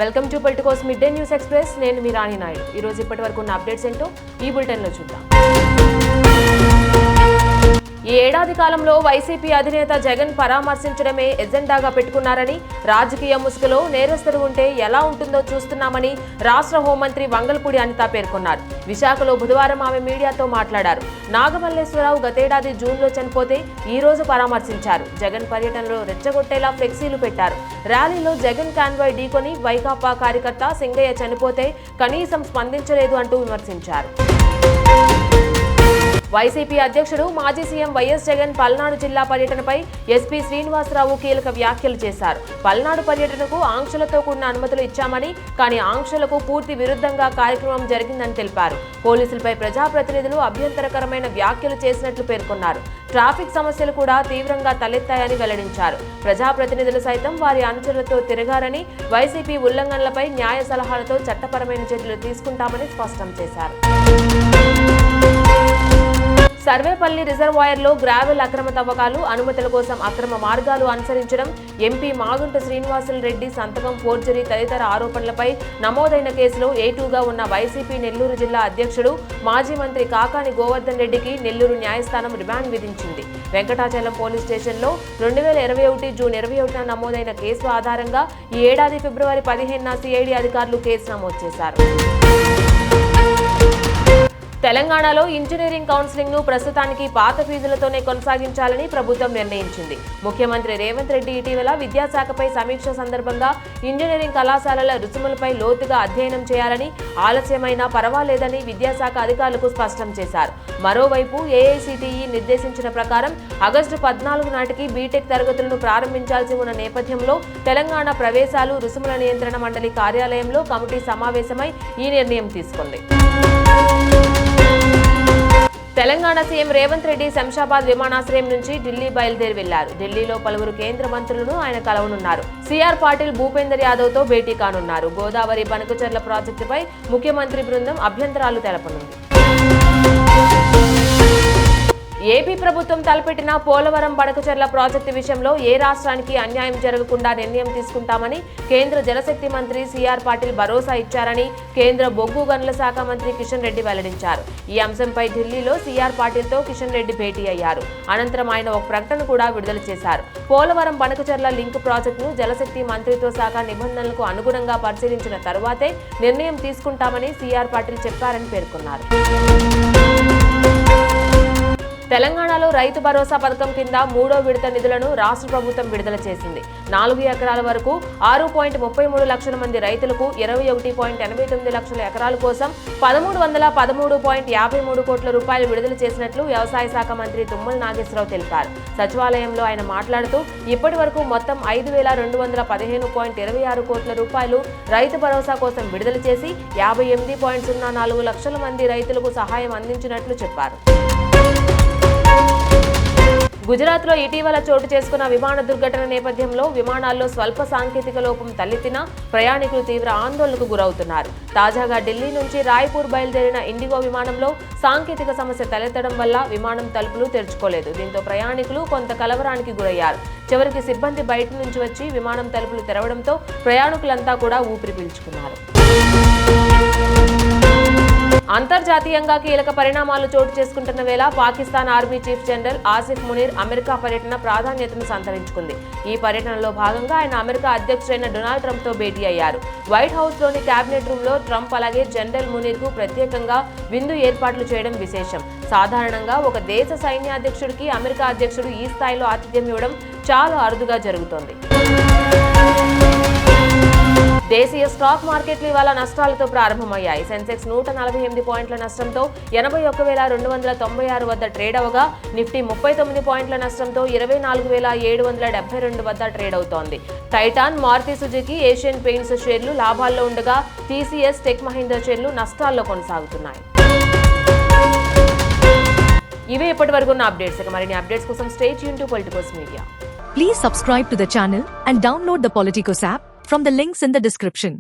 Welcome to Politicos mid day news express. నేను మీ రాణి నాయుడు. ఈ రోజు ఇప్పటి వరకు ఉన్న అప్డేట్స్ ఏంటో ఈ బులెటిన్ లో చూద్దాం. ఈ ఏడాది కాలంలో వైసీపీ అధినేత జగన్ పరామర్శించడమే ఎజెండాగా పెట్టుకున్నారని, రాజకీయ ముసుగులో నేరస్తుడు ఉంటే ఎలా ఉంటుందో చూస్తున్నామని రాష్ట్ర హోంమంత్రి వంగల్పూడి అనిత పేర్కొన్నారు. విశాఖలో బుధవారం ఆమె మీడియాతో మాట్లాడారు. నాగమల్లేశ్వరరావు గతేడాది జూన్లో చనిపోతే ఈ రోజు పరామర్శించారు. జగన్ పర్యటనలో రెచ్చగొట్టేలా ఫ్లెక్సీలు పెట్టారు. ర్యాలీలో జగన్ కాన్వాయ్ ఢీకొని వైకాపా కార్యకర్త సింగయ్య చనిపోతే కనీసం స్పందించలేదు అంటూ విమర్శించారు. వైసీపీ అధ్యక్షుడు మాజీ సీఎం వైఎస్ జగన్ పల్నాడు జిల్లా పర్యటనపై ఎస్పీ శ్రీనివాసరావు కీలక వ్యాఖ్యలు చేశారు. పల్నాడు పర్యటనకు ఆంక్షలతో కూడిన అనుమతులు ఇచ్చామని, కానీ ఆంక్షలకు పూర్తి విరుద్ధంగా కార్యక్రమం జరిగిందని తెలిపారు. పోలీసులపై ప్రజాప్రతినిధులు అభ్యంతరకరమైన వ్యాఖ్యలు చేసినట్లు పేర్కొన్నారు. ట్రాఫిక్ సమస్యలు కూడా తీవ్రంగా తలెత్తాయని వెల్లడించారు. ప్రజాప్రతినిధులు సైతం వారి అనుచరులతో తిరగారని, వైసీపీ ఉల్లంఘనలపై న్యాయ సలహాలతో చట్టపరమైన చర్యలు తీసుకుంటామని స్పష్టం చేశారు. సర్వేపల్లి రిజర్వాయర్లో గ్రావెల్ అక్రమ తవ్వకాలు, అనుమతుల కోసం అక్రమ మార్గాలు అనుసరించడం, ఎంపీ మాగుంట శ్రీనివాసులరెడ్డి సంతకం ఫోర్జరీ తదితర ఆరోపణలపై నమోదైన కేసులో ఏటూగా ఉన్న వైసీపీ నెల్లూరు జిల్లా అధ్యక్షుడు మాజీ మంత్రి కాకాని గోవర్ధన్ రెడ్డికి నెల్లూరు న్యాయస్థానం రిమాండ్ విధించింది. వెంకటాచలం పోలీస్ స్టేషన్లో 2021 జూన్ 21న నమోదైన కేసు ఆధారంగా ఈ ఏడాది ఫిబ్రవరి 15న సిఐడి అధికారులు కేసు నమోదు చేశారు. తెలంగాణలో ఇంజనీరింగ్ కౌన్సిలింగ్ ను ప్రస్తుతానికి పాత ఫీజులతోనే కొనసాగించాలని ప్రభుత్వం నిర్ణయించింది. ముఖ్యమంత్రి రేవంత్ రెడ్డి ఇటీవల విద్యాశాఖపై సమీక్ష సందర్భంగా ఇంజనీరింగ్ కళాశాలల రుసుములపై లోతుగా అధ్యయనం చేయాలని, ఆలస్యమైనా పర్వాలేదని విద్యాశాఖ అధికారులకు స్పష్టం చేశారు. మరోవైపు ఏఐసిటిఈ నిర్దేశించిన ప్రకారం ఆగస్టు 14 నాటికి బీటెక్ తరగతులను ప్రారంభించాల్సి ఉన్న నేపథ్యంలో తెలంగాణ ప్రవేశాలు రుసుముల నియంత్రణ మండలి కార్యాలయంలో కమిటీ సమావేశమై ఈ నిర్ణయం తీసుకుంది. తెలంగాణ సీఎం రేవంత్ రెడ్డి శంషాబాద్ విమానాశ్రయం నుంచి ఢిల్లీ బయలుదేరి వెళ్లారు. ఢిల్లీలో పలువురు కేంద్ర మంత్రులను ఆయన కలవనున్నారు. సిఆర్ పాటిల్, భూపేందర్ యాదవ్ తో భేటీ కానున్నారు. గోదావరి బనకచెర్ల ప్రాజెక్టుపై ముఖ్యమంత్రి బృందం అభ్యంతరాలు తెలపనుంది. ఏపీ ప్రభుత్వం తలపెట్టిన పోలవరం బనకచెర్ల ప్రాజెక్టు విషయంలో ఏ రాష్ట్రానికి అన్యాయం జరగకుండా నిర్ణయం తీసుకుంటామని కేంద్ర జలశక్తి మంత్రి సిఆర్ పాటిల్ భరోసా ఇచ్చారని కేంద్ర బొగ్గు గనుల శాఖ మంత్రి కిషన్ రెడ్డి వెల్లడించారు. ఈ అంశంపై ఢిల్లీలో సిఆర్ పాటిల్ తో కిషన్ రెడ్డి భేటీ అయ్యారు. అనంతరం ఆయన ఒక ప్రకటన కూడా విడుదల చేశారు. పోలవరం బనకచెర్ల లింక్ ప్రాజెక్టును జలశక్తి మంత్రిత్వ శాఖ నిబంధనలకు అనుగుణంగా పరిశీలించిన తరువాతే నిర్ణయం తీసుకుంటామని సిఆర్ పాటిల్ చెప్పారని పేర్కొన్నారు. తెలంగాణలో రైతు భరోసా పథకం కింద 3వ విడత నిధులను రాష్ట్ర ప్రభుత్వం విడుదల చేసింది. 4 ఎకరాల వరకు 6.33 లక్షల మంది రైతులకు 21.89 లక్షల ఎకరాల కోసం 1313.53 కోట్ల రూపాయలు విడుదల చేసినట్లు వ్యవసాయ శాఖ మంత్రి తుమ్మల నాగేశ్వరరావు తెలిపారు. సచివాలయంలో ఆయన మాట్లాడుతూ ఇప్పటి వరకు మొత్తం 5215.26 కోట్ల రూపాయలు రైతు భరోసా కోసం విడుదల చేసి 58.04 లక్షల మంది రైతులకు సహాయం అందించినట్లు చెప్పారు. గుజరాత్లో ఇటీవల చోటు చేసుకున్న విమాన దుర్ఘటన నేపథ్యంలో విమానాల్లో స్వల్ప సాంకేతిక లోపం తలెత్తినా ప్రయాణికులు తీవ్ర ఆందోళనకు గురవుతున్నారు. తాజాగా ఢిల్లీ నుంచి రాయ్పూర్ బయలుదేరిన ఇండిగో విమానంలో సాంకేతిక సమస్య తలెత్తడం వల్ల విమానం తలుపులు తెరుచుకోలేదు. దీంతో ప్రయాణికులు కొంత కలవరానికి గురయ్యారు. చివరికి సిబ్బంది బయట నుంచి వచ్చి విమానం తలుపులు తెరవడంతో ప్రయాణికులంతా కూడా ఊపిరి పీల్చుకున్నారు. అంతర్జాతీయంగా కీలక పరిణామాలు చోటు చేసుకుంటున్న వేళ Pakistan army chief general Asif Munir America పర్యటన ప్రాధాన్యతను సంతరించుకుంది. ఈ పర్యటనలో భాగంగా ఆయన అమెరికా అధ్యక్షుడైన డొనాల్డ్ ట్రంప్ తో భేటీ అయ్యారు. వైట్ హౌస్ లోని కేబినెట్ రూమ్ లో ట్రంప్ అలాగే జనరల్ మునీర్ కు ప్రత్యేకంగా విందు ఏర్పాట్లు చేయడం విశేషం. సాధారణంగా ఒక దేశ సైన్యాధ్యక్షుడికి అమెరికా అధ్యక్షుడు ఈ స్థాయిలో ఆతిథ్యం ఇవ్వడం చాలా అరుదుగా జరుగుతోంది. దేశీయ స్టాక్ మార్కెట్లు ఇవాళ నష్టాలతో ప్రారంభమయ్యాయి. సెన్సెక్స్ 148 పాయింట్ల నష్టంతో 81,296 వద్ద ట్రేడ్ అవగా, నిఫ్టీ 39 పాయింట్ల నష్టంతో 24,772 వద్ద ట్రేడ్ అవుతోంది. Titan, Maruti Suzuki, Asian paints షేర్లు లాభాల్లో ఉండగా టీసీఎస్, టెక్ మహీంద్రా షేర్లు నష్టాల్లో కొనసాగుతున్నాయి. ఇవే ఇప్పటి వరకు ఉన్న అప్డేట్స్. మరిన్ని అప్డేట్స్ కోసం stay tune to Politicos media. Please subscribe to the channel and download the Politicos app from the links in the description.